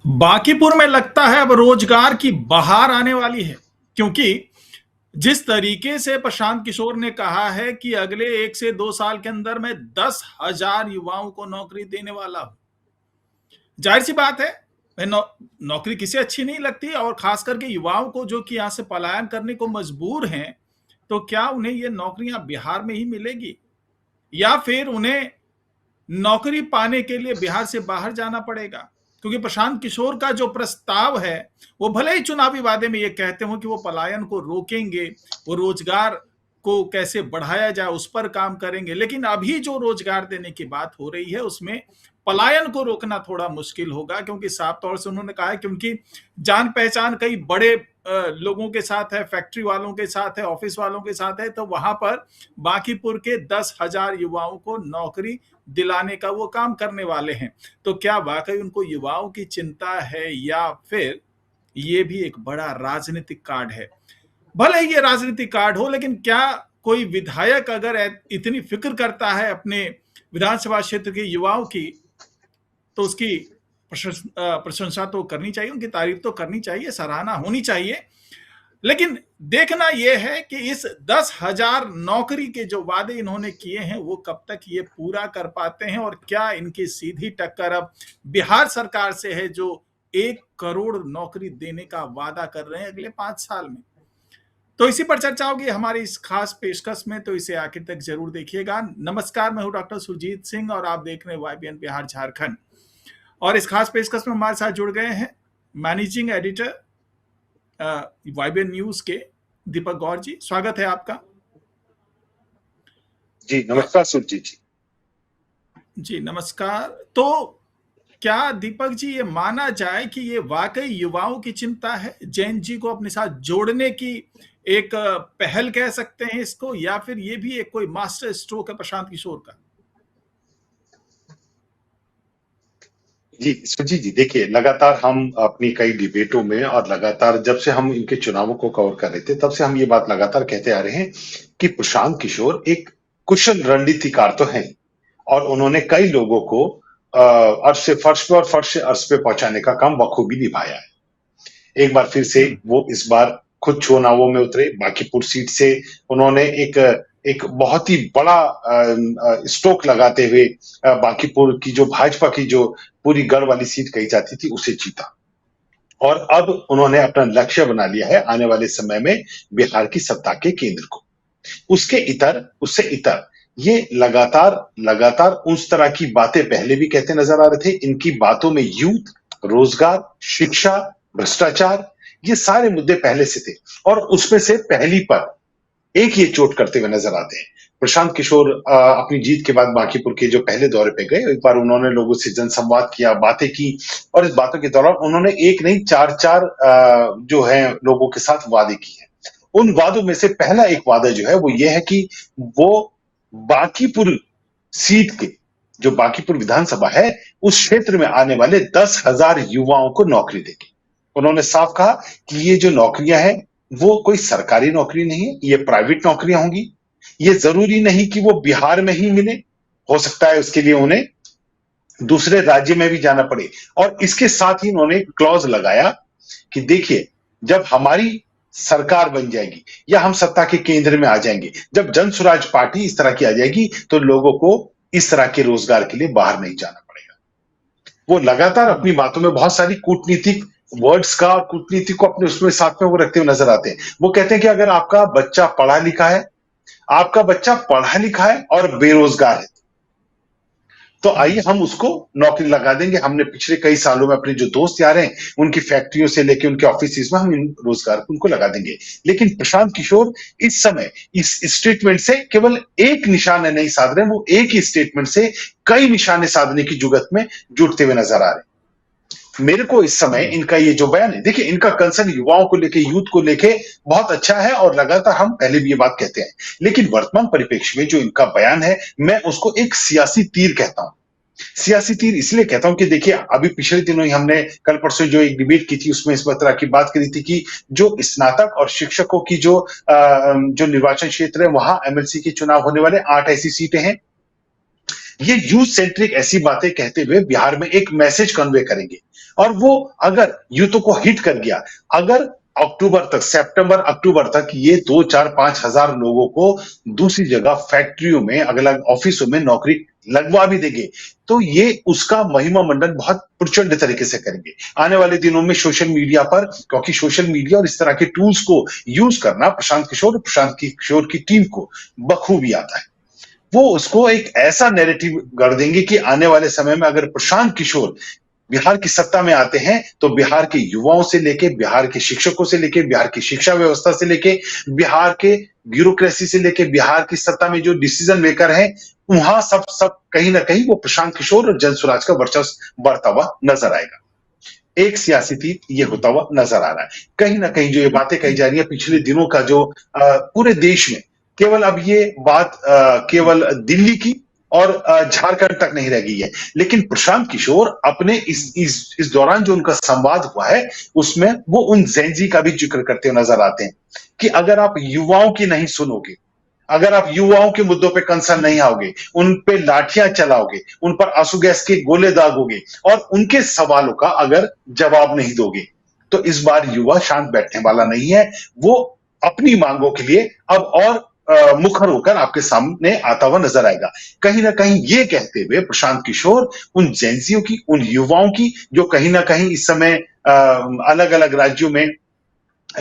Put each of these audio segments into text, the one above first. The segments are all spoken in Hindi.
बांकीपुर में लगता है अब रोजगार की बहार आने वाली है, क्योंकि जिस तरीके से प्रशांत किशोर ने कहा है कि अगले 1 से 2 साल के अंदर मैं 10,000 युवाओं को नौकरी देने वाला हूं। जाहिर सी बात है, नौकरी किसे अच्छी नहीं लगती, और खास करके युवाओं को जो कि यहां से पलायन करने को मजबूर हैं, तो क्या उन्हें ये नौकरियां बिहार में ही मिलेगी या फिर उन्हें नौकरी पाने के लिए बिहार से बाहर जाना पड़ेगा? क्योंकि प्रशांत किशोर का जो प्रस्ताव है, वो भले ही चुनावी वादे में ये कहते हो कि वो पलायन को रोकेंगे, वो रोजगार को कैसे बढ़ाया जाए उस पर काम करेंगे, लेकिन अभी जो रोजगार देने की बात हो रही है उसमें पलायन को रोकना थोड़ा मुश्किल होगा, क्योंकि साफ तौर से उन्होंने कहा है कि उनकी जान पहचान कई बड़े लोगों के साथ है, फैक्ट्री वालों के साथ है, ऑफिस वालों के साथ है, तो वहां पर बांकीपुर के 10,000 युवाओं को नौकरी दिलाने का वो काम करने वाले हैं। तो क्या वाकई उनको युवाओं की चिंता है या फिर ये भी एक बड़ा राजनीतिक कार्ड है? भले ही ये राजनीतिक कार्ड हो, लेकिन क्या कोई विधायक अगर इतनी फिक्र करता है अपने विधानसभा क्षेत्र के युवाओं की, तो उसकी प्रशंसा तो करनी चाहिए, उनकी तारीफ तो करनी चाहिए, सराहना होनी चाहिए। लेकिन देखना यह है कि इस 10,000 नौकरी के जो वादे इन्होंने किए हैं वो कब तक ये पूरा कर पाते हैं, और क्या इनकी सीधी टक्कर अब बिहार सरकार से है जो 1 करोड़ नौकरी देने का वादा कर रहे हैं अगले 5 साल में। तो इसी पर चर्चा होगी हमारी इस खास पेशकश में, तो इसे आखिर तक जरूर देखिएगा। नमस्कार, मैं हूं डॉक्टर सुरजीत सिंह और आप देख रहे हैं YBN बिहार झारखंड। और इस खास पेशकश में हमारे साथ जुड़ गए हैं मैनेजिंग एडिटर YBN न्यूज के दीपक गौर जी। स्वागत है आपका। जी नमस्कार सुरजीत जी। जी नमस्कार। तो क्या दीपक जी ये माना जाए कि ये वाकई युवाओं की चिंता है, जैन जी को अपने साथ जोड़ने की एक पहल कह सकते हैं इसको, या फिर ये भी एक कोई मास्टर स्ट्रोक है प्रशांत किशोर का? जी सुरजीत जी, देखिए लगातार हम अपनी कई डिबेटों में और लगातार जब से हम इनके चुनावों को कवर कर रहे थे तब से हम ये बात लगातार कहते आ रहे हैं कि प्रशांत किशोर एक कुशल रणनीतिकार तो हैं और उन्होंने कई लोगों को अर्श से फर्श पे और फर्श से अर्श पे पहुंचाने का काम बखूबी निभाया है। एक बार फिर से वो इस बार खुद चुनावों में उतरे। बांकीपुर सीट से उन्होंने एक एक बहुत ही बड़ा स्ट्रोक लगाते हुए बांकीपुर की जो भाजपा की जो पूरी गढ़ वाली सीट कही जाती थी उसे जीता, और अब उन्होंने अपना लक्ष्य बना लिया है आने वाले समय में बिहार की सत्ता के केंद्र को। उससे इतर ये लगातार लगातार उस तरह की बातें पहले भी कहते नजर आ रहे थे। इनकी बातों में यूथ, रोजगार, शिक्षा, भ्रष्टाचार, ये सारे मुद्दे पहले से थे, और उसमें से पहली पर एक ये चोट करते हुए नजर आते हैं। प्रशांत किशोर अपनी जीत के बाद बांकीपुर के जो पहले दौरे पे गए, एक बार उन्होंने लोगों से जनसंवाद किया, बातें की, और इस बातों के दौरान उन्होंने एक नहीं चार जो है लोगों के साथ वादे किए। उन वादों में से पहला एक वादा जो है वो ये है कि वो बांकीपुर सीट के जो बांकीपुर विधानसभा है उस क्षेत्र में आने वाले 10,000 युवाओं को नौकरी देंगे। उन्होंने साफ कहा कि ये जो नौकरियां हैं वो कोई सरकारी नौकरी नहीं है, ये प्राइवेट नौकरियां होंगी। ये जरूरी नहीं कि वो बिहार में ही मिले, हो सकता है उसके लिए उन्हें दूसरे राज्य में भी जाना पड़े। और इसके साथ ही उन्होंने क्लॉज लगाया कि देखिए, जब हमारी सरकार बन जाएगी या हम सत्ता के केंद्र में आ जाएंगे, जब जन स्वराज पार्टी इस तरह की आ जाएगी, तो लोगों को इस तरह के रोजगार के लिए बाहर नहीं जाना पड़ेगा। वो लगातार अपनी बातों में बहुत सारी कूटनीतिक वर्ड्स का, कूटनीति को अपने उसमें साथ में वो रखते हुए नजर आते हैं। वो कहते हैं कि अगर आपका बच्चा पढ़ा लिखा है, और बेरोजगार है, तो आइए हम उसको नौकरी लगा देंगे। हमने पिछले कई सालों में अपने जो दोस्त यार हैं उनकी फैक्ट्रियों से लेके उनके ऑफिस में हम इन रोजगार उनको लगा देंगे। लेकिन प्रशांत किशोर इस समय इस स्टेटमेंट से केवल एक निशाना नहीं साध रहे, वो एक ही स्टेटमेंट से कई निशाने साधने की जुगत में जुटते हुए नजर आ रहे हैं। मेरे को इस समय इनका ये जो बयान है, देखिए इनका कंसर्न युवाओं को लेके, यूथ को लेके बहुत अच्छा है, और लगातार हम पहले भी ये बात कहते हैं। लेकिन वर्तमान परिप्रेक्ष्य में जो इनका बयान है, मैं उसको एक सियासी तीर कहता हूं। सियासी तीर इसलिए कहता हूं कि देखिए, अभी पिछले दिनों ही हमने कल परसों जो एक डिबेट की थी उसमें इस तरह की बात करी थी कि जो स्नातक और शिक्षकों की जो निर्वाचन क्षेत्र है वहां MLC के चुनाव होने वाले 8 ऐसी सीटें हैं ये यूथ सेंट्रिक ऐसी बातें कहते हुए बिहार में एक मैसेज कन्वे करेंगे। और वो अगर यूथों को हिट कर गया, अगर अक्टूबर तक, सितंबर अक्टूबर तक ये 2 4 5 हजार लोगों को दूसरी जगह फैक्ट्रियों में, अलग अलग ऑफिसों में नौकरी लगवा भी देंगे, तो ये उसका महिमा मंडन बहुत प्रचंड तरीके से करेंगे। आने वाले दिनों में सोशल मीडिया पर, क्योंकि सोशल मीडिया और इस तरह के टूल्स को यूज करना प्रशांत किशोर की टीम को बखूबी आता है। वो उसको एक ऐसा नैरेटिव गढ़ देंगे कि आने वाले समय में अगर प्रशांत किशोर बिहार की सत्ता में आते हैं तो बिहार के युवाओं से लेके, बिहार के शिक्षकों से लेके, बिहार की शिक्षा व्यवस्था से लेके, बिहार के ब्यूरोक्रेसी से लेके, बिहार की सत्ता में जो डिसीजन मेकर है, वहां सब सब कहीं ना कहीं वो प्रशांत किशोर और जनसुराज का वर्चस्व बढ़ता हुआ नजर आएगा। एक सियासी तीर ये होता हुआ नजर आ रहा है। कहीं ना कहीं जो ये बातें कही जा रही है पिछले दिनों का, जो पूरे देश में केवल अब ये बात केवल दिल्ली की और झारखंड तक नहीं रह गई है, लेकिन प्रशांत किशोर अपने इस दौरान जो उनका संवाद हुआ है उसमें वो उन जेनजी का भी जिक्र करते हुए नजर आते हैं कि अगर आप युवाओं की नहीं सुनोगे, अगर आप युवाओं के मुद्दों पे कंसर्न नहीं आओगे, उन पे लाठियां चलाओगे, उन पर आंसू गैस के गोले दागोगे और उनके सवालों का अगर जवाब नहीं दोगे, तो इस बार युवा शांत बैठने वाला नहीं है। वो अपनी मांगों के लिए अब और मुखर होकर आपके सामने आता हुआ नजर आएगा। कहीं ना कहीं ये कहते हुए प्रशांत किशोर उन जेंजियों की, उन युवाओं की, जो कहीं ना कहीं इस समय अलग अलग राज्यों में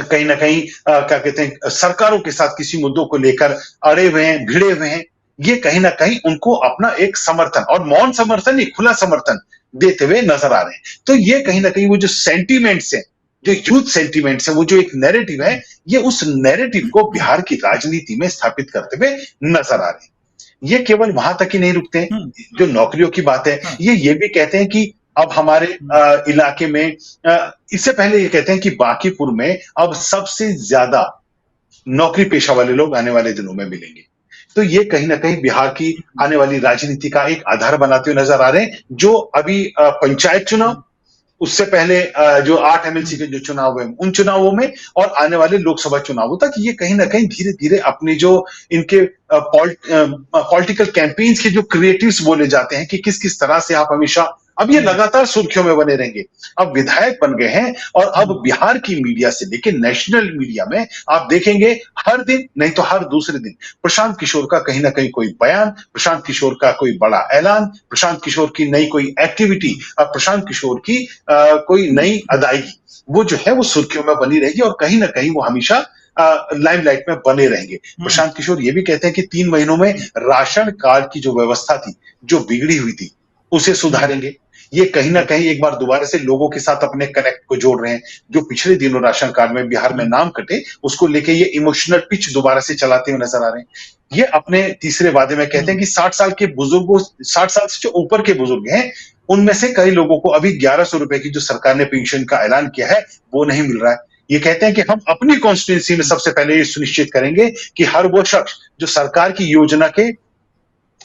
कहीं ना कहीं क्या कहते हैं, सरकारों के साथ किसी मुद्दों को लेकर अड़े हुए हैं, भिड़े हुए हैं, ये कहीं ना कहीं उनको अपना एक समर्थन, और मौन समर्थन नहीं, खुला समर्थन देते हुए नजर आ रहे हैं। तो ये कहीं ना कहीं वो जो सेंटीमेंट्स है, जो यूथ सेंटीमेंट्स है, वो जो एक नैरेटिव है, ये उस नैरेटिव को बिहार की राजनीति में स्थापित करते हुए नजर आ रहे हैं। ये केवल वहां तक ही नहीं रुकते हैं। जो नौकरियों की बात है, ये भी कहते हैं कि अब हमारे इलाके में, इससे पहले ये कहते हैं कि बांकीपुर में अब सबसे ज्यादा नौकरी पेशा वाले लोग आने वाले दिनों में मिलेंगे। तो ये कहीं ना कहीं बिहार की आने वाली राजनीति का एक आधार बनाते हुए नजर आ रहे हैं। जो अभी पंचायत चुनाव, उससे पहले जो 8 एमएलसी के जो चुनाव हुए, उन चुनावों में और आने वाले लोकसभा चुनावों तक, ये कहीं ना कहीं धीरे धीरे अपने जो इनके पॉलिटिकल कैंपेन्स के जो क्रिएटिव्स बोले जाते हैं कि किस किस तरह से आप हमेशा, अब ये लगातार सुर्खियों में बने रहेंगे। अब विधायक बन गए हैं और अब बिहार की मीडिया से लेकर नेशनल मीडिया में आप देखेंगे हर दिन नहीं तो हर दूसरे दिन प्रशांत किशोर का कहीं ना कहीं कोई बयान, प्रशांत किशोर का कोई बड़ा ऐलान, प्रशांत किशोर की नई कोई एक्टिविटी, प्रशांत किशोर की कोई नई अदायगी, वो जो है वो सुर्खियों में बनी रहेगी और कहीं ना कहीं वो हमेशा लाइमलाइट में बने रहेंगे। प्रशांत किशोर ये भी कहते हैं कि 3 महीनों में राशन कार्ड की जो व्यवस्था थी, जो बिगड़ी हुई थी, उसे सुधारेंगे। ये कहीं ना कहीं एक बार दोबारा से लोगों के साथ अपने कनेक्ट को जोड़ रहे हैं। जो पिछले दिनों राशन कार्ड में बिहार में नाम कटे, उसको लेके ये इमोशनल पिच दोबारा से चलाते हुए नजर आ रहे हैं। ये अपने तीसरे वादे में कहते हैं कि 60 साल के बुजुर्गों, 60 साल से जो ऊपर के बुजुर्ग हैं, उनमें से कई लोगों को अभी 1100 रुपए की जो सरकार ने पेंशन का ऐलान किया है, वो नहीं मिल रहा है। ये कहते हैं कि हम अपनी कॉन्स्टिट्यूंसी में सबसे पहले ये सुनिश्चित करेंगे कि हर वो शख्स जो सरकार की योजना के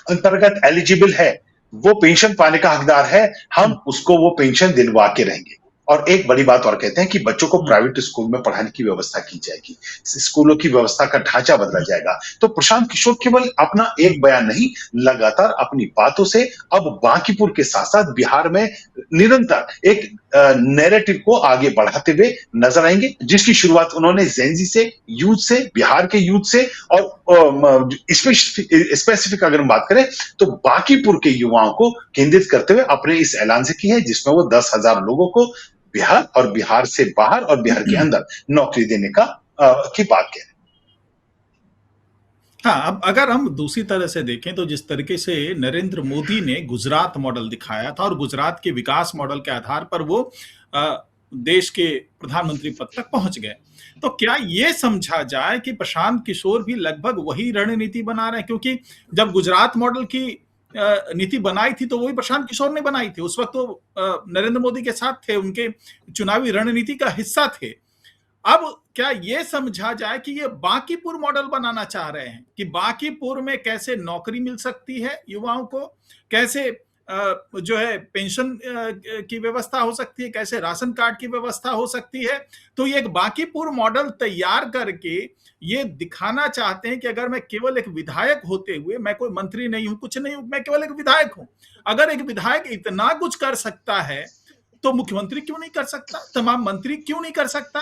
अंतर्गत एलिजिबल है, वो पेंशन पाने का हकदार है, हम उसको वो पेंशन दिलवा के रहेंगे। और एक बड़ी बात और कहते हैं कि बच्चों को प्राइवेट स्कूल में पढ़ाने की व्यवस्था की जाएगी, स्कूलों की व्यवस्था का ढांचा बदला जाएगा। तो प्रशांत किशोर केवल अपना एक बयान नहीं, लगातार अपनी बातों से अब बांकीपुर के साथ साथ बिहार में निरंतर एक नैरेटिव को आगे बढ़ाते हुए नजर आएंगे, जिसकी शुरुआत उन्होंने जेनजी से, यूथ से, बिहार के यूथ से, और स्पेसिफिक अगर हम बात करें तो बांकीपुर के युवाओं को केंद्रित करते हुए अपने इस ऐलान से की है, जिसमें वो 10,000 लोगों को बिहार और बिहार से बाहर और बिहार के अंदर नौकरी देने का की बात कह रहे हैं। हाँ, अब अगर हम दूसरी तरह से देखें तो जिस तरीके से नरेंद्र मोदी ने गुजरात मॉडल दिखाया था और गुजरात के विकास मॉडल के आधार पर वो देश के प्रधानमंत्री पद तक पहुंच गए, तो क्या ये समझा जाए कि प्रशांत किशोर भी लगभग वही रणनीति बना रहे हैं? क्योंकि जब गुजरात मॉडल की नीति बनाई थी तो वही प्रशांत किशोर ने बनाई थी, उस वक्त तो नरेंद्र मोदी के साथ थे, उनके चुनावी रणनीति का हिस्सा थे। अब क्या ये समझा जाए कि ये बांकीपुर मॉडल बनाना चाह रहे हैं कि बांकीपुर में कैसे नौकरी मिल सकती है युवाओं को, कैसे जो है पेंशन की व्यवस्था हो सकती है, कैसे राशन कार्ड की व्यवस्था हो सकती है। तो ये एक बांकीपुर मॉडल तैयार करके ये दिखाना चाहते हैं कि अगर मैं केवल एक विधायक होते हुए, मैं कोई मंत्री नहीं हूं, कुछ नहीं हूं, मैं केवल एक विधायक हूं, अगर एक विधायक इतना कुछ कर सकता है तो मुख्यमंत्री क्यों नहीं कर सकता, तमाम मंत्री क्यों नहीं कर सकता।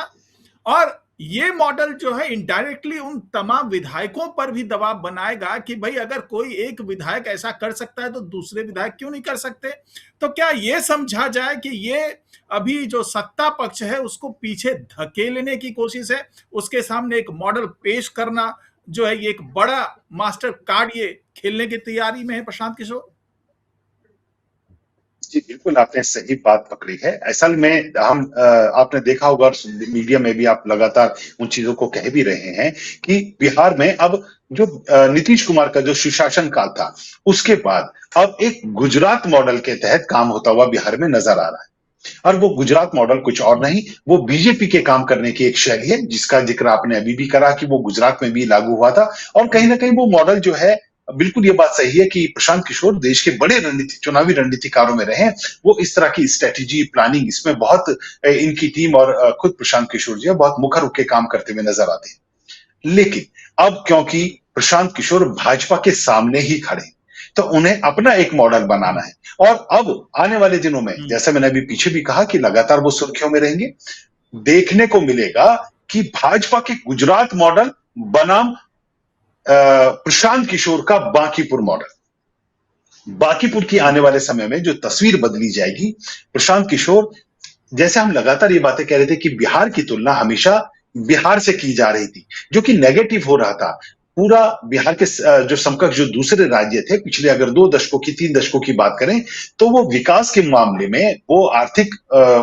और ये मॉडल जो है इनडायरेक्टली उन तमाम विधायकों पर भी दबाव बनाएगा कि भाई अगर कोई एक विधायक ऐसा कर सकता है तो दूसरे विधायक क्यों नहीं कर सकते। तो क्या ये समझा जाए कि ये अभी जो सत्ता पक्ष है उसको पीछे धकेलने की कोशिश है, उसके सामने एक मॉडल पेश करना जो है, ये एक बड़ा मास्टर कार्ड ये खेलने की तैयारी में है प्रशांत किशोर। जी, बिल्कुल आपने सही बात पकड़ी है। असल में आपने देखा होगा और मीडिया में भी आप लगातार उन चीज़ों को कह भी रहे हैं कि बिहार में अब जो नीतीश कुमार का जो सुशासन काल था, उसके बाद अब एक गुजरात मॉडल के तहत काम होता हुआ बिहार में नज़र आ रहा है। और वो गुजरात मॉडल कुछ और नहीं, वो बीजेपी के काम करने की एक शैली है, जिसका जिक्र आपने अभी भी करा कि वो गुजरात में भी लागू हुआ था। और कहीं न कहीं वो मॉडल जो है, बिल्कुल ये बात सही है कि प्रशांत किशोर देश के बड़े चुनावी रणनीतिकारों में रहे हैं। वो इस तरह की स्ट्रेटेजी, प्लानिंग इसमें बहुत इनकी टीम और खुद प्रशांत किशोर जी बहुत मुखर होकर काम करते हुए नजर आते हैं। लेकिन अब क्योंकि प्रशांत किशोर भाजपा के सामने ही खड़े, तो उन्हें अपना एक मॉडल बनाना है। और अब आने वाले दिनों में, जैसे मैंने अभी पीछे भी कहा कि लगातार वो सुर्खियों में रहेंगे, देखने को मिलेगा कि भाजपा के गुजरात मॉडल बनाम प्रशांत किशोर का बांकीपुर मॉडल। बांकीपुर की आने वाले समय में जो तस्वीर बदली जाएगी, प्रशांत किशोर, जैसे हम लगातार ये बातें कह रहे थे कि बिहार की तुलना हमेशा बिहार से की जा रही थी, जो कि नेगेटिव हो रहा था। पूरा बिहार के जो समकक्ष जो दूसरे राज्य थे, पिछले अगर 2 दशकों की, 3 दशकों की बात करें, तो वो विकास के मामले में, वो आर्थिक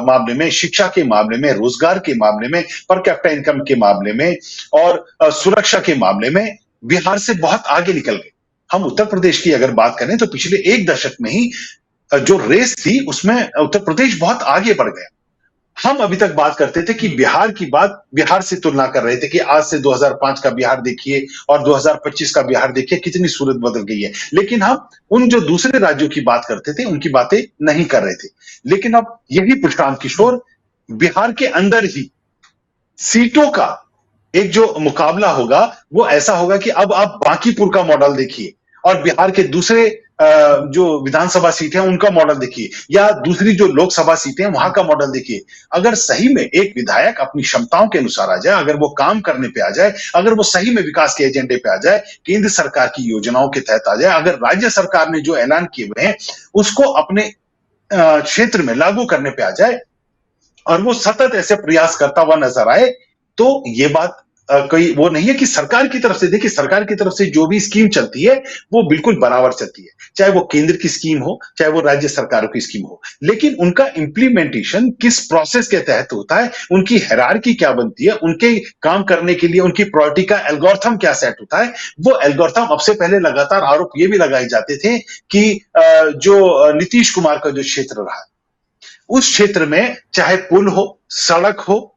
मामले में, शिक्षा के मामले में, रोजगार के मामले में, पर कैपिटा इनकम के मामले में और सुरक्षा के मामले में बिहार से बहुत आगे निकल गए। हम उत्तर प्रदेश की अगर बात करें तो पिछले 1 दशक में ही जो रेस थी उसमें उत्तर प्रदेश बहुत आगे बढ़ गया। हम अभी तक बात करते थे कि बिहार की बात, बिहार से तुलना कर रहे थे कि आज से 2005 का बिहार देखिए और 2025 का बिहार देखिए, कितनी सूरत बदल गई है। लेकिन हम उन जो दूसरे राज्यों की बात करते थे उनकी बातें नहीं कर रहे थे। लेकिन अब यही प्रशांत किशोर बिहार के अंदर ही सीटों का एक जो मुकाबला होगा वो ऐसा होगा कि अब आप बांकीपुर का मॉडल देखिए और बिहार के दूसरे जो विधानसभा सीट है उनका मॉडल देखिए, या दूसरी जो लोकसभा सीटें हैं वहां का मॉडल देखिए। अगर सही में एक विधायक अपनी क्षमताओं के अनुसार आ जाए, अगर वो काम करने पे आ जाए, अगर वो सही में विकास के एजेंडे पे आ जाए, केंद्र सरकार की योजनाओं के तहत आ जाए, अगर राज्य सरकार ने जो ऐलान किए हुए हैं उसको अपने क्षेत्र में लागू करने पे आ जाए और वो सतत ऐसे प्रयास करता हुआ नजर आए, तो ये बात कोई वो नहीं है कि सरकार की तरफ से, देखिए सरकार की तरफ से जो भी स्कीम चलती है वो बिल्कुल बराबर चलती है, चाहे वो केंद्र की स्कीम हो, चाहे वो राज्य सरकारों की स्कीम हो। लेकिन उनका इंप्लीमेंटेशन किस प्रोसेस के तहत होता है, उनकी हायरार्की क्या बनती है, उनके काम करने के लिए उनकी प्रायोरिटी का एल्गोरिथम क्या सेट होता है, वो एल्गोरिथम अब से पहले लगातार आरोप ये भी लगाए जाते थे कि जो नीतीश कुमार का जो क्षेत्र रहा, उस क्षेत्र में चाहे पुल हो, सड़क हो,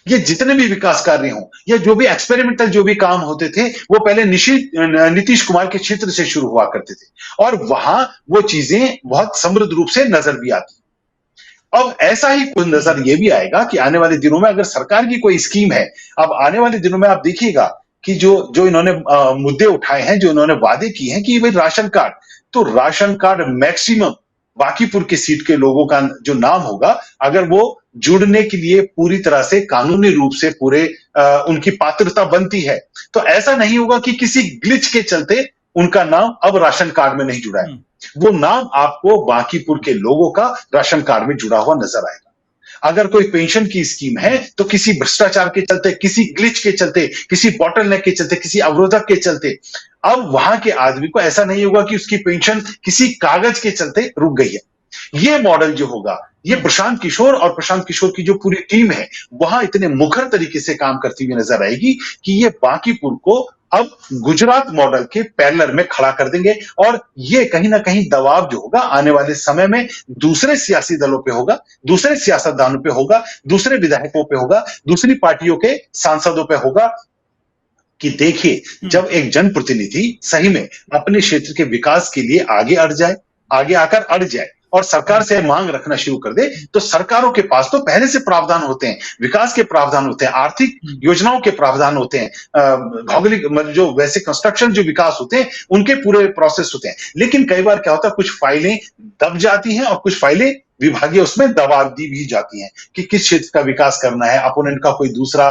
ये जितने भी विकास कार्य हों या जो भी एक्सपेरिमेंटल जो भी काम होते थे, वो पहले नीतीश कुमार के क्षेत्र से शुरू हुआ करते थे और वहां वो चीजें बहुत समृद्ध रूप से नजर भी आती। अब ऐसा ही कुछ नजर ये भी आएगा कि आने वाले दिनों में अगर सरकार की कोई स्कीम है, अब आने वाले दिनों में आप देखिएगा कि जो जो इन्होंने मुद्दे उठाए हैं, जो इन्होंने वादे किए हैं कि भाई राशन कार्ड, तो राशन कार्ड मैक्सिमम बांकीपुर की सीट के लोगों का जो नाम होगा, अगर वो जुड़ने के लिए पूरी तरह से कानूनी रूप से पूरे उनकी पात्रता बनती है, तो ऐसा नहीं होगा कि किसी ग्लिच के चलते उनका नाम अब राशन कार्ड में नहीं जुड़ा है। वो नाम आपको बांकीपुर के लोगों का राशन कार्ड में जुड़ा हुआ नजर आएगा। अगर कोई पेंशन की स्कीम है तो किसी भ्रष्टाचार के चलते, किसी ग्लिच के चलते, किसी बॉटलनेक के चलते, किसी अवरोधक के चलते अब वहां के आदमी को ऐसा नहीं होगा कि उसकी पेंशन किसी कागज के चलते रुक गई है। ये मॉडल जो होगा, ये प्रशांत किशोर और प्रशांत किशोर की जो पूरी टीम है वहां इतने मुखर तरीके से काम करती हुई नजर आएगी कि ये बांकीपुर को अब गुजरात मॉडल के पैरेलल में खड़ा कर देंगे। और ये कहीं ना कहीं दबाव जो होगा आने वाले समय में दूसरे सियासी दलों पे होगा, दूसरे सियासतदानों पे होगा, दूसरे विधायकों पे होगा, दूसरी पार्टियों के सांसदों पे होगा कि देखिए जब एक जनप्रतिनिधि सही में अपने क्षेत्र के विकास के लिए आगे अड़ जाए, आगे आकर अड़ जाए और सरकार से मांग रखना शुरू कर दे, तो सरकारों के पास तो पहले से प्रावधान होते हैं, विकास के प्रावधान होते हैं, आर्थिक योजनाओं के प्रावधान होते हैं, भौगोलिक जो वैसे कंस्ट्रक्शन जो विकास होते हैं उनके पूरे प्रोसेस होते हैं। लेकिन कई बार क्या होता है, कुछ फाइलें दब जाती हैं और कुछ फाइलें विभागीय उसमें दबा दी भी जाती हैं कि किस क्षेत्र का विकास करना है, अपोनेंट का कोई दूसरा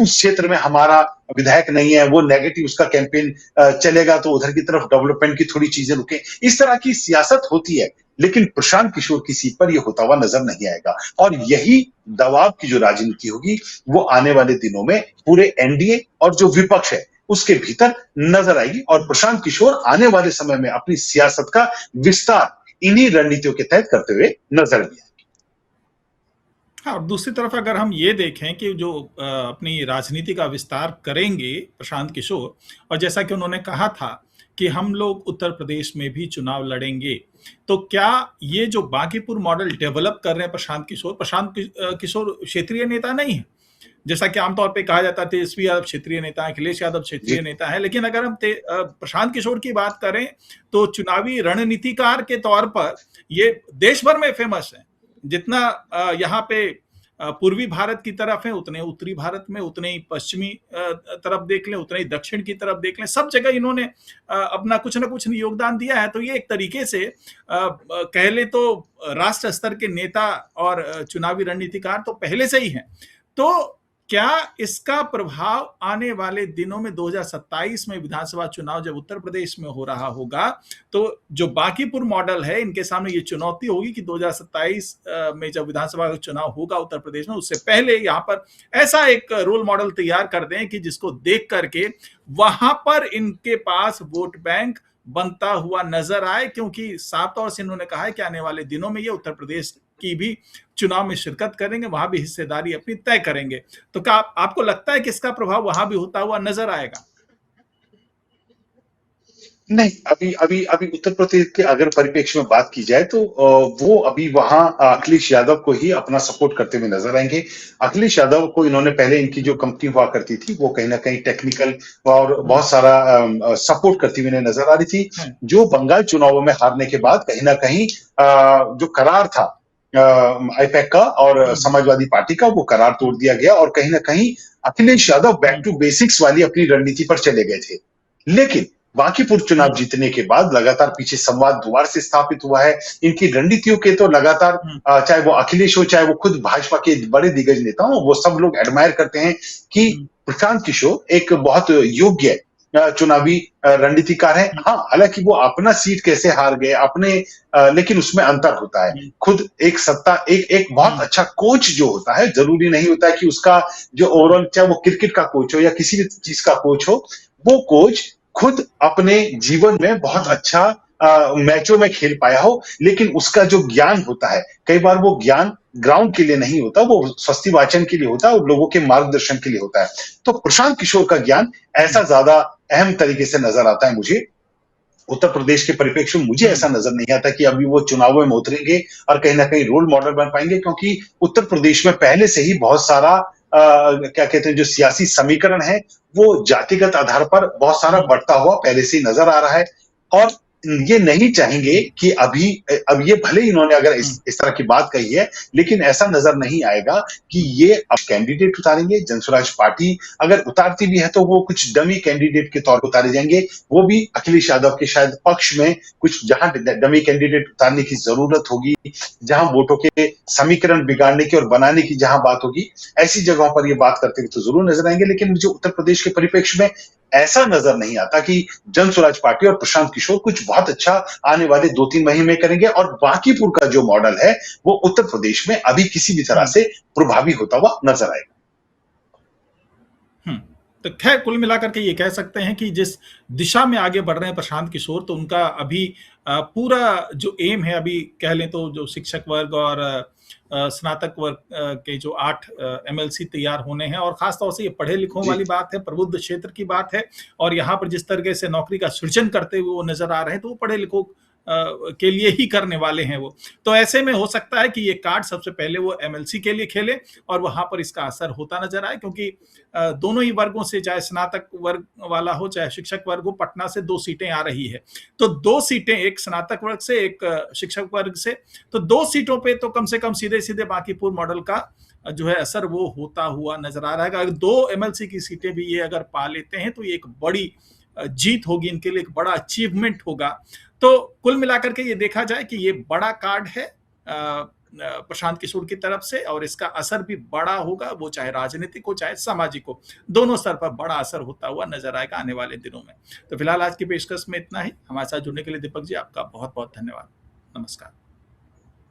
उस क्षेत्र में हमारा विधायक नहीं है, वो नेगेटिव उसका कैंपेन चलेगा तो उधर की तरफ डेवलपमेंट की थोड़ी चीजें रुके, इस तरह की सियासत होती है। लेकिन प्रशांत किशोर की सीट पर यह होता हुआ नजर नहीं आएगा और यही दबाव की जो राजनीति होगी वो आने वाले दिनों में पूरे एनडीए और जो विपक्ष है उसके भीतर नजर आएगी और प्रशांत किशोर आने वाले समय में अपनी सियासत का विस्तार इन्हीं रणनीतियों के तहत करते हुए नजर भी आएंगे। हाँ, और दूसरी तरफ अगर हम ये देखें कि जो अपनी राजनीति का विस्तार करेंगे प्रशांत किशोर, और जैसा कि उन्होंने कहा था कि हम लोग उत्तर प्रदेश में भी चुनाव लड़ेंगे, तो क्या ये जो बांकीपुर मॉडल डेवलप कर रहे हैं प्रशांत किशोर क्षेत्रीय नेता नहीं है? जैसा कि आमतौर पे कहा जाता है तेजस्वी यादव क्षेत्रीय नेता है, अखिलेश यादव क्षेत्रीय नेता है, लेकिन अगर हम प्रशांत किशोर की बात करें तो चुनावी रणनीतिकार के तौर पर ये देश भर में फेमस है। जितना यहाँ पे पूर्वी भारत की तरफ है उतने उत्तरी भारत में, उतने ही पश्चिमी तरफ देख लें, उतने ही दक्षिण की तरफ देख लें, सब जगह इन्होंने अपना कुछ ना कुछ योगदान दिया है। तो ये एक तरीके से कह ले तो राष्ट्र स्तर के नेता और चुनावी रणनीतिकार तो पहले से ही हैं। तो क्या इसका प्रभाव आने वाले दिनों में 2027 में विधानसभा चुनाव जब उत्तर प्रदेश में हो रहा होगा, तो जो बांकीपुर मॉडल है इनके सामने ये चुनौती होगी कि 2027 में जब विधानसभा का चुनाव होगा उत्तर प्रदेश में, उससे पहले यहाँ पर ऐसा एक रोल मॉडल तैयार कर दें कि जिसको देख करके वहां पर इनके पास वोट बैंक बनता हुआ नजर आए। क्योंकि साफ तौर से इन्होंने कहा है कि आने वाले दिनों में ये उत्तर प्रदेश की भी चुनाव में शिरकत करेंगे, वहां भी हिस्सेदारी अपनी तय करेंगे। तो क्या आपको लगता है कि इसका प्रभाव वहां भी होता हुआ नजर आएगा? नहीं, अभी अभी अभी उत्तर प्रदेश के अगर परिप्रेक्ष्य में बात की जाए तो वो अभी वहां अखिलेश यादव को ही अपना सपोर्ट करते हुए नजर आएंगे। अखिलेश यादव को इन्होंने पहले इनकी जो कंपनी हुआ करती थी वो कहीं ना कहीं टेक्निकल और बहुत सारा सपोर्ट करती हुई नजर आ रही थी, जो बंगाल चुनावों में हारने के बाद कहीं ना कहीं जो करार था आईपैक का और समाजवादी पार्टी का, वो करार तोड़ दिया गया और कहीं ना कहीं Akhilesh Yadav back to basics वाली अपनी रणनीति पर चले गए थे। लेकिन बांकीपुर चुनाव जीतने के बाद लगातार पीछे संवाद दोबारा से स्थापित हुआ है। इनकी रणनीतियों के तो लगातार चाहे वो अखिलेश हो चाहे वो खुद भाजपा के बड़े दिग्गज नेता हो, वो सब लोग एडमायर करते हैं कि प्रशांत किशोर एक बहुत योग्य चुनावी रणनीतिकार है। हाँ, हालांकि वो अपना सीट कैसे हार गए अपने लेकिन उसमें अंतर होता है। खुद एक सत्ता एक बहुत अच्छा कोच जो होता है, जरूरी नहीं होता है कि उसका जो ओवरऑल चाहे वो क्रिकेट का कोच हो या किसी भी चीज का कोच हो, वो कोच खुद अपने जीवन में बहुत अच्छा मैचों में खेल पाया हो, लेकिन उसका जो ज्ञान होता है कई बार वो ज्ञान ग्राउंड के लिए नहीं होता, वो स्वस्ति वाचन के लिए होता है और लोगों के मार्गदर्शन के लिए होता है। तो प्रशांत किशोर का ज्ञान ऐसा ज्यादा अहम तरीके से नजर आता है मुझे उत्तर प्रदेश के परिप्रेक्ष्य में। मुझे ऐसा नजर नहीं आता कि अभी वो चुनावों में उतरेंगे और कहीं ना कहीं रोल मॉडल बन पाएंगे, क्योंकि उत्तर प्रदेश में पहले से ही बहुत सारा क्या कहते हैं जो सियासी समीकरण है वो जातिगत आधार पर बहुत सारा बढ़ता हुआ पहले से ही नजर आ रहा है। और ये नहीं चाहेंगे कि अब ये भले ही इन्होंने अगर इस तरह की बात कही है, लेकिन ऐसा नजर नहीं आएगा कि ये अब कैंडिडेट उतारेंगे। जनसुराज पार्टी अगर उतारती भी है तो वो कुछ डमी कैंडिडेट के तौर पर उतारे जाएंगे, वो भी अखिलेश यादव के शायद पक्ष में कुछ जहां डमी कैंडिडेट उतारने की जरूरत होगी, जहां वोटों के समीकरण बिगाड़ने की और बनाने की जहां बात होगी, ऐसी जगहों पर ये बात करते हुए तो जरूर नजर आएंगे। लेकिन मुझे उत्तर प्रदेश के परिप्रेक्ष्य में ऐसा नजर नहीं आता कि जनसुराज पार्टी और प्रशांत किशोर कुछ बहुत अच्छा आने वाले 2-3 महीने में करेंगे और बांकीपुर का जो मॉडल है वो उत्तर प्रदेश में अभी किसी भी तरह से प्रभावी होता हुआ नजर आएगा। तो खैर कुल मिलाकर के ये कह सकते हैं कि जिस दिशा में आगे बढ़ रहे हैं प्रशांत किशोर, तो उनका अभी पूरा जो एम है, अभी कह लें तो जो शिक्षक वर्ग और स्नातक वर्ग के जो 8 एमएलसी तैयार होने हैं, और खासतौर से ये पढ़े लिखों वाली बात है, प्रबुद्ध क्षेत्र की बात है, और यहाँ पर जिस तरीके से नौकरी का सृजन करते हुए वो नजर आ रहे हैं, तो वो पढ़े लिखों के लिए ही करने वाले हैं वो। तो ऐसे में हो सकता है कि ये कार्ड सबसे पहले वो एमएलसी के लिए खेले और वहां पर इसका असर होता नजर आए, क्योंकि दोनों ही वर्गों से, चाहे स्नातक वर्ग वाला हो चाहे शिक्षक वर्ग हो, पटना से 2 सीटें आ रही है। तो 2 सीटें, एक स्नातक वर्ग से, एक शिक्षक वर्ग से, तो 2 सीटों पे तो कम से कम सीधे सीधे बांकीपुर मॉडल का जो है असर वो होता हुआ नजर आ रहा है। अगर 2 एमएलसी की सीटें भी ये अगर पा लेते हैं तो ये एक बड़ी जीत होगी इनके लिए, एक बड़ा अचीवमेंट होगा। तो कुल मिलाकर के ये देखा जाए कि ये बड़ा कार्ड है प्रशांत किशोर की तरफ से, और इसका असर भी बड़ा होगा, वो चाहे राजनीतिक हो चाहे सामाजिक हो, दोनों स्तर पर बड़ा असर होता हुआ नजर आएगा आने वाले दिनों में। तो फिलहाल आज की पेशकश में इतना ही। हमारे साथ जुड़ने के लिए दीपक जी आपका बहुत बहुत धन्यवाद। नमस्कार।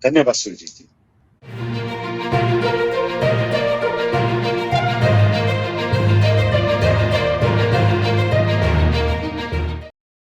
धन्यवाद सुरजीत जी।